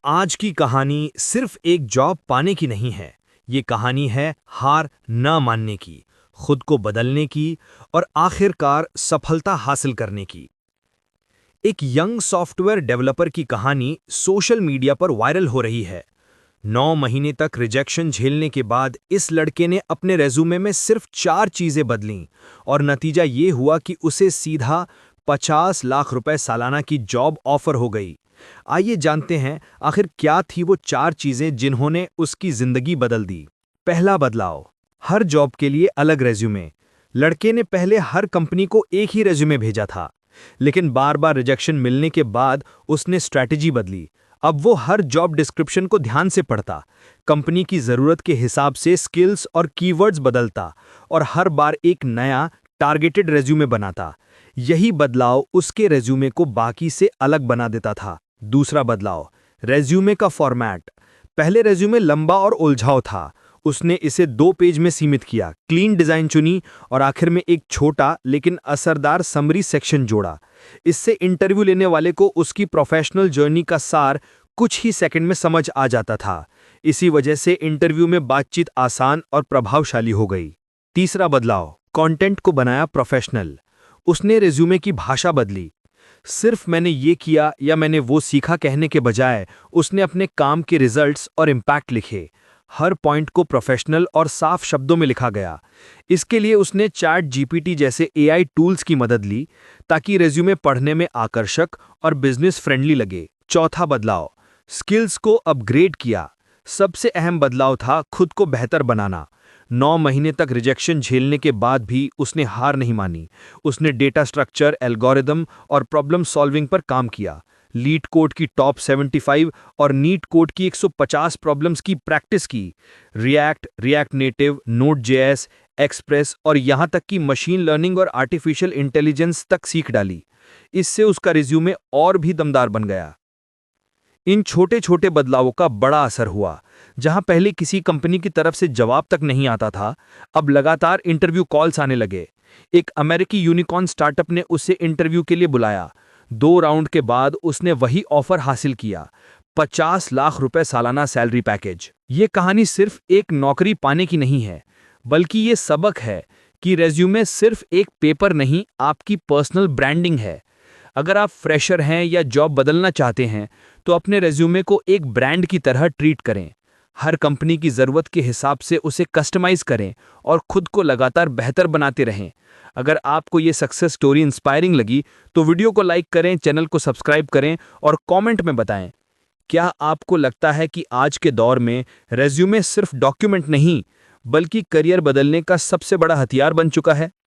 आज की कहानी सिर्फ एक जॉब पाने की नहीं है। ये कहानी है हार न मानने की, खुद को बदलने की और आखिरकार सफलता हासिल करने की। एक यंग सॉफ्टवेयर डेवलपर की कहानी सोशल मीडिया पर वायरल हो रही है। 9 महीने तक रिजेक्शन झेलने के बाद इस लड़के ने अपने रेज्यूमे में सिर्फ 4 चीजें बदलीं और नतीजा ये हुआ कि उसे सीधा 50 लाख रुपए सालाना की जॉब ऑफर हो गई। आइए जानते हैं आखिर क्या थी वो 4 चीजें जिन्होंने उसकी जिंदगी बदल दी। पहला बदलाव, हर जॉब के लिए अलग रेज्यूमे। लड़के ने पहले हर कंपनी को एक ही रेज्यूमे भेजा था, लेकिन बार बार रिजेक्शन मिलने के बाद उसने स्ट्रैटेजी बदली। अब वो हर जॉब डिस्क्रिप्शन को ध्यान से पढ़ता, कंपनी की जरूरत के हिसाब से स्किल्स और कीवर्ड्स बदलता और हर बार एक नया टारगेटेड रेज्यूमे बनाता। यही बदलाव उसके रेज्यूमे को बाकी से अलग बना देता था। दूसरा बदलाव, रेज्यूमे का फॉर्मेट। पहले रेज्यूमे लंबा और उलझाव था, उसने इसे 2 पेज में सीमित किया, क्लीन डिजाइन चुनी और आखिर में एक छोटा लेकिन असरदार समरी सेक्शन जोड़ा। इससे इंटरव्यू लेने वाले को उसकी प्रोफेशनल जर्नी का सार कुछ ही सेकंड में समझ आ जाता था। इसी वजह से इंटरव्यू में बातचीत आसान और प्रभावशाली हो गई। तीसरा बदलाव, कंटेंट को बनाया प्रोफेशनल। उसने रेज्यूमे की भाषा बदली। सिर्फ मैंने ये किया या मैंने वो सीखा कहने के बजाय उसने अपने काम के रिजल्ट्स और इम्पैक्ट लिखे। हर पॉइंट को प्रोफेशनल और साफ शब्दों में लिखा गया। इसके लिए उसने चैट जीपीटी जैसे एआई टूल्स की मदद ली ताकि रेज्यूमे पढ़ने में आकर्षक और बिजनेस फ्रेंडली लगे। चौथा बदलाव, स्किल्स को अपग्रेड किया। सबसे अहम बदलाव था खुद को बेहतर बनाना। 9 महीने तक रिजेक्शन झेलने के बाद भी उसने हार नहीं मानी। उसने डेटा स्ट्रक्चर, एल्गोरिदम और प्रॉब्लम सॉल्विंग पर काम किया। लीड कोड की टॉप 75 और नीट कोड की 150 प्रॉब्लम्स की प्रैक्टिस की। React native, node JS, express और यहाँ तक कि मशीन लर्निंग और आर्टिफिशियल इंटेलिजेंस तक सीख डाली। इससे उसका रिज्यूमे और भी दमदार बन गया। इन छोटे छोटे बदलावों का बड़ा असर हुआ। जहां पहले किसी कंपनी की तरफ से जवाब तक नहीं आता था, अब लगातार इंटरव्यू कॉल्स आने लगे। एक अमेरिकी यूनिकॉर्न स्टार्टअप ने उसे इंटरव्यू के लिए बुलाया। 2 राउंड के बाद उसने वही ऑफर हासिल किया, 50 लाख रुपए सालाना सैलरी पैकेज। ये कहानी सिर्फ एक नौकरी पाने की नहीं है, बल्कि ये सबक है कि रेज्यूमे सिर्फ एक पेपर नहीं, आपकी पर्सनल ब्रांडिंग है। अगर आप फ्रेशर हैं या जॉब बदलना चाहते हैं, तो अपने रेज्यूमे को एक ब्रांड की तरह ट्रीट करें। हर कंपनी की ज़रूरत के हिसाब से उसे कस्टमाइज करें और खुद को लगातार बेहतर बनाते रहें। अगर आपको ये सक्सेस स्टोरी इंस्पायरिंग लगी, तो वीडियो को लाइक करें, चैनल को सब्सक्राइब करें और कमेंट में बताएं, क्या आपको लगता है कि आज के दौर में रेज्यूमे सिर्फ डॉक्यूमेंट नहीं, बल्कि करियर बदलने का सबसे बड़ा हथियार बन चुका है?